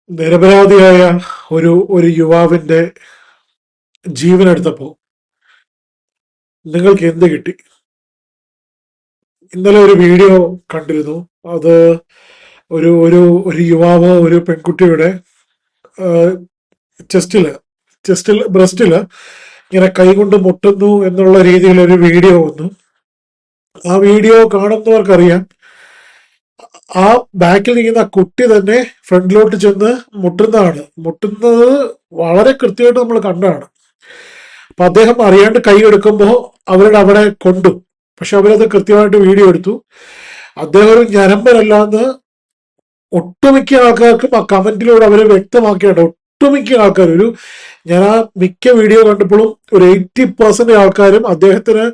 നിരപരാധിയായ ഒരു യുവാവിന്റെ ജീവനെടുത്തപ്പോൾ നിങ്ങൾക്ക് എന്ത് കിട്ടി? ഇന്നലെ ഒരു വീഡിയോ കണ്ടിരുന്നു. അത് ഒരു ഒരു ഒരു യുവാവ് ഒരു പെൺകുട്ടിയുടെ ചെസ്റ്റില് ബ്രസ്റ്റില് ഇങ്ങനെ കൈകൊണ്ട് മുട്ടുന്നു എന്നുള്ള രീതിയിൽ ഒരു വീഡിയോ വന്നു. ആ വീഡിയോ കാണുന്നവർക്കറിയാം, ആ ബാക്കിൽ നിൽക്കുന്ന കുട്ടി തന്നെ ഫ്രണ്ടിലോട്ട് ചെന്ന് മുട്ടുന്നത് വളരെ കൃത്യമായിട്ട് നമ്മൾ കണ്ടാണ്. അപ്പൊ അദ്ദേഹം അറിയാണ്ട് കൈ എടുക്കുമ്പോൾ അവരുടെ അവിടെ കൊണ്ടു, പക്ഷെ അവരത് കൃത്യമായിട്ട് വീഡിയോ എടുത്തു. അദ്ദേഹം ഒരു ഞരമ്പരല്ലാന്ന് ഒട്ടുമിക്ക ആൾക്കാർക്കും ആ കമന്റിലൂടെ അവര് വ്യക്തമാക്കിയാണ്. ഒട്ടുമിക്ക ആൾക്കാർ ഞാൻ ആ മിക്ക വീഡിയോ കണ്ടപ്പോഴും ഒരു 80% ആൾക്കാരും അദ്ദേഹത്തിന്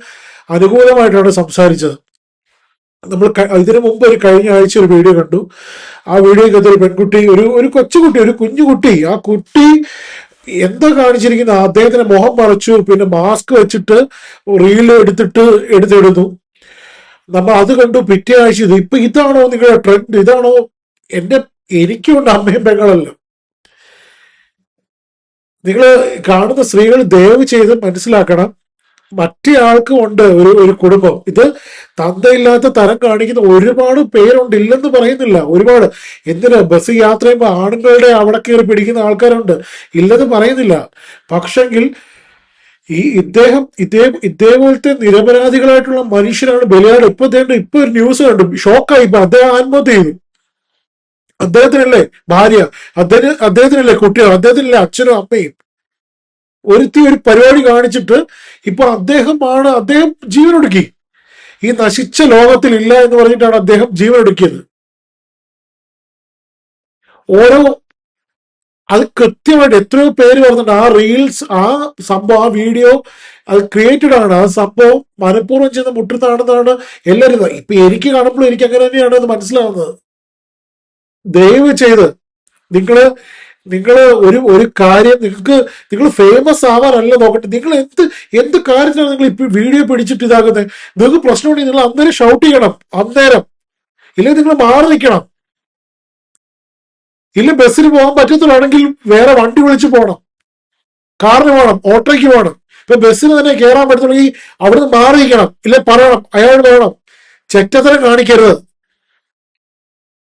അനുകൂലമായിട്ടാണ് സംസാരിച്ചത്. നമ്മൾ ഇതിനു മുമ്പ് കഴിഞ്ഞ ആഴ്ച ഒരു വീഡിയോ കണ്ടു. ആ വീഡിയോക്കകത്ത് ഒരു പെൺകുട്ടി, ഒരു കൊച്ചുകുട്ടി, ഒരു കുഞ്ഞുകുട്ടി, ആ കുട്ടി എന്താ കാണിച്ചിരിക്കുന്നത്? അദ്ദേഹത്തിന്റെ മുഖം മറച്ചു, പിന്നെ മാസ്ക് വെച്ചിട്ട് റീല് എടുത്തിടുന്നു. നമ്മൾ അത് കണ്ടു. പിറ്റേ ആഴ്ച ഇതാണോ നിങ്ങളുടെ ട്രെൻഡ്? ഇതാണോ? എനിക്കുണ്ട് അമ്മയും പെങ്ങളല്ല. നിങ്ങൾ കാണുന്ന സ്ത്രീകൾ ദയവ് ചെയ്ത് മനസ്സിലാക്കണം, മറ്റേ ആൾക്കും ഉണ്ട് ഒരു കുടുംബം. ഇത് തന്തയില്ലാത്ത തരം കാണിക്കുന്ന ഒരുപാട് പേരുണ്ട്, ഇല്ലെന്ന് പറയുന്നില്ല. ഒരുപാട് എന്തിനാ ബസ് യാത്ര ചെയ്യുമ്പോൾ ആണുങ്ങളുടെ അവിടെ കയറി പിടിക്കുന്ന ആൾക്കാരുണ്ട്, ഇല്ലെന്ന് പറയുന്നില്ല. പക്ഷെങ്കിൽ ഇതേപോലത്തെ നിരപരാധികളായിട്ടുള്ള മനുഷ്യരാണ് ബലിയാട്. ഇപ്പൊ ഒരു ന്യൂസ് കണ്ടു, ഷോക്കായി. അദ്ദേഹം ആത്മഹത്യ ചെയ്തു. അദ്ദേഹത്തിനല്ലേ ഭാര്യ, അദ്ദേഹത്തിനല്ലേ കുട്ടികൾ, അദ്ദേഹത്തിനല്ലേ അച്ഛനും അമ്മയും. ഒരു പരിപാടി കാണിച്ചിട്ട് ഇപ്പൊ അദ്ദേഹം ജീവനൊടുക്കി. ഈ നശിച്ച ലോകത്തിൽ ഇല്ല എന്ന് പറഞ്ഞിട്ടാണ് അദ്ദേഹം ജീവനൊടുക്കിയത്. അത് കൃത്യമായിട്ട് എത്രയോ പേര് പറഞ്ഞിട്ടുണ്ട്. ആ റീൽസ്, ആ സംഭവം, ആ വീഡിയോ അത് ക്രിയേറ്റഡ് ആണ്. ആ സംഭവം മനഃപൂർവ്വം ചെന്ന് മുട്ടുന്നതാണെന്നാണ് എല്ലാവരും. ഇപ്പൊ എനിക്ക് കാണുമ്പോൾ എനിക്ക് അങ്ങനെ തന്നെയാണ് അത് മനസ്സിലാവുന്നത്. ദയവ് ചെയ്ത് നിങ്ങൾ ഒരു കാര്യം, നിങ്ങൾ ഫേമസ് ആവാനല്ല നോക്കട്ടെ. നിങ്ങൾ എന്ത് കാര്യത്തിലാണ് നിങ്ങൾ ഇപ്പൊ വീഡിയോ പിടിച്ചിട്ട് ഇതാക്കുന്നത്? നിങ്ങൾക്ക് പ്രശ്നമുണ്ടെങ്കിൽ നിങ്ങൾ അന്നേരം ഷൗട്ട് ചെയ്യണം, അന്നേരം. ഇല്ലെങ്കിൽ നിങ്ങൾ മാറി നിൽക്കണം. ഇല്ല ബസ്സിന് പോകാൻ പറ്റത്തില്ലാണെങ്കിൽ വേറെ വണ്ടി വിളിച്ച് പോകണം, കാറിന് പോകണം, ഓട്ടോയ്ക്ക് പോകണം. ഇപ്പൊ ബസ്സിന് തന്നെ കയറാൻ പറ്റത്തുള്ളെങ്കിൽ അവിടുന്ന് മാറി നിൽക്കണം, ഇല്ല പറയണം, അയാൾ വേണം. ചെറ്റത്തരം കാണിക്കരുത്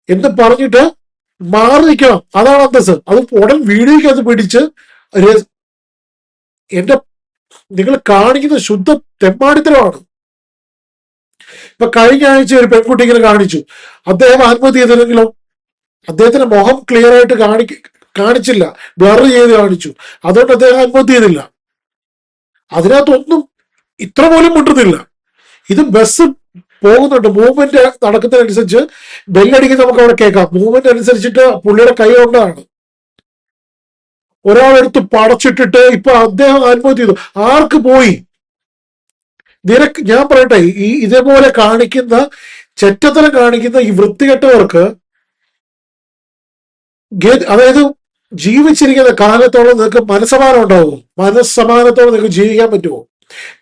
എന്ന് പറഞ്ഞിട്ട് മാറി നിൽക്കണം. അതാണ് അന്തസ്. അത് ഉടൻ വീഡിയോക്കകത്ത് പിടിച്ച് നിങ്ങൾ കാണിക്കുന്ന ശുദ്ധ തെമ്മാടിത്തരമാണ്. ഇപ്പൊ കഴിഞ്ഞ ആഴ്ച ഒരു പെൺകുട്ടി ഇങ്ങനെ കാണിച്ചു, അദ്ദേഹം ആത്മഹത്യ ചെയ്തില്ലെങ്കിലോ? അദ്ദേഹത്തിന്റെ മുഖം ക്ലിയർ ആയിട്ട് കാണിച്ചില്ല, ബ്ലർ ചെയ്ത് കാണിച്ചു. അതുകൊണ്ട് അദ്ദേഹം ആത്മഹത്യ ചെയ്തില്ല. അതിനകത്തൊന്നും ഇത്ര പോലും മുട്ടുന്നില്ല. ഇത് ബസ് പോകുന്നുണ്ട്, മൂവ്മെന്റ് നടക്കുന്നതിനനുസരിച്ച് ബെല്ലടിക്കുന്ന നമുക്ക് അവിടെ കേൾക്കാം. മൂവ്മെന്റ് അനുസരിച്ചിട്ട് പുള്ളിയുടെ കൈ കൊണ്ടാണ് ഒരാളെടുത്ത് പടച്ചിട്ടിട്ട് ഇപ്പൊ അദ്ദേഹം ആത്മഹത്യ ചെയ്തു. ആർക്ക് പോയി? ഞാൻ പറയട്ടെ, ഇതേപോലെ കാണിക്കുന്ന, ചെറ്റത്തരം കാണിക്കുന്ന ഈ വൃത്തികെട്ടവർക്ക്, അതായത് ജീവിച്ചിരിക്കുന്ന കാലത്തോളം നിങ്ങൾക്ക് മനസ്സമാനം ഉണ്ടാവും? മനസ്സമാനത്തോടെ നിങ്ങൾക്ക് ജീവിക്കാൻ പറ്റുമോ?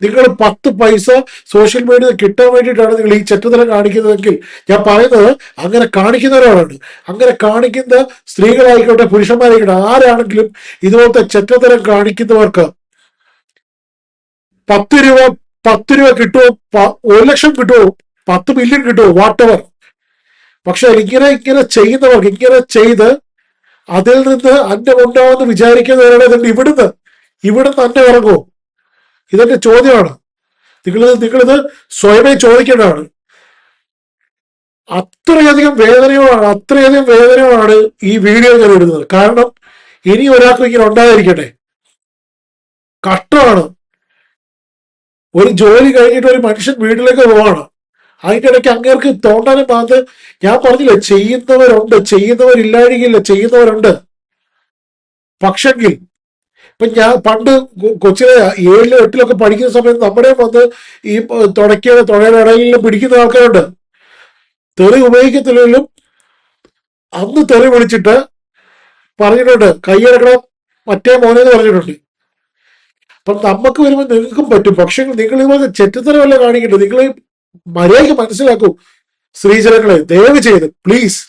നിങ്ങൾ 10 പൈസ സോഷ്യൽ മീഡിയ കിട്ടാൻ വേണ്ടിയിട്ടാണ് നിങ്ങൾ ഈ ചെറ്റത്തരം കാണിക്കുന്നതെങ്കിൽ ഞാൻ പറയുന്നത് അങ്ങനെ കാണിക്കുന്നവരാണ്. അങ്ങനെ കാണിക്കുന്ന സ്ത്രീകളായിക്കോട്ടെ, പുരുഷന്മാരായിക്കോട്ടെ, ആരാണെങ്കിലും ഇതുപോലത്തെ ചെറ്റത്തരം കാണിക്കുന്നവർക്ക് 10 രൂപ കിട്ടുമോ, 1 ലക്ഷം കിട്ടുമോ, 10 മില്യൺ കിട്ടുമോ, വാട്ടവർ. പക്ഷെ ഇങ്ങനെ ചെയ്യുന്നവർക്ക്, ഇങ്ങനെ ചെയ്ത് അതിൽ നിന്ന് അന്നം ഉണ്ടാവുമെന്ന് വിചാരിക്കുന്നവരുടെ ഇവിടുന്ന് അന്നം ഇറങ്ങുമോ? ഇതെന്റെ ചോദ്യമാണ്. നിങ്ങളിത് സ്വയമേ ചോദിക്കേണ്ടതാണ്. അത്രയധികം വേദനയോടാണ് ഈ വീഡിയോ ഞാൻ ഇടുന്നത്. കാരണം ഇനി ഒരാൾക്കും ഇങ്ങനെ ഉണ്ടായിരിക്കട്ടെ. കഷ്ടമാണ്. ഒരു ജോലി കഴിഞ്ഞിട്ട് ഒരു മനുഷ്യൻ വീട്ടിലേക്ക് പോവാണ്, അതിൻ്റെ ഇടയ്ക്ക് അങ്ങേർക്ക് തോണ്ടാനും പാത്ത്. ഞാൻ പറഞ്ഞില്ല, ചെയ്യുന്നവരില്ലാഴികയില്ല, ചെയ്യുന്നവരുണ്ട്. പക്ഷെങ്കിൽ ഇപ്പൊ ഞാൻ പണ്ട് കൊച്ചിലെ 7-ലും 8-ലൊക്കെ പഠിക്കുന്ന സമയത്ത് നമ്മുടെ വന്ന് ഈ തുഴയുടെ ഇടയിലും പിടിക്കുന്ന ആൾക്കാരുണ്ട്. തെറി ഉപയോഗിക്കത്തില്ലെങ്കിലും അന്ന് തെറി വിളിച്ചിട്ട് പറഞ്ഞിട്ടുണ്ട്, കൈയെടുക്കണം മറ്റേ മോനെന്ന് പറഞ്ഞിട്ടുണ്ട്. അപ്പൊ നമുക്ക് വരുമ്പോൾ നിങ്ങൾക്കും പറ്റും. പക്ഷെ നിങ്ങൾ ഇതുപോലെ ചെറ്റത്തരമല്ല കാണിക്കട്ടെ. നിങ്ങൾ മര്യാദയ്ക്ക് മനസ്സിലാക്കൂ സ്ത്രീജനങ്ങളെ, ദയവ് ചെയ്ത് പ്ലീസ്.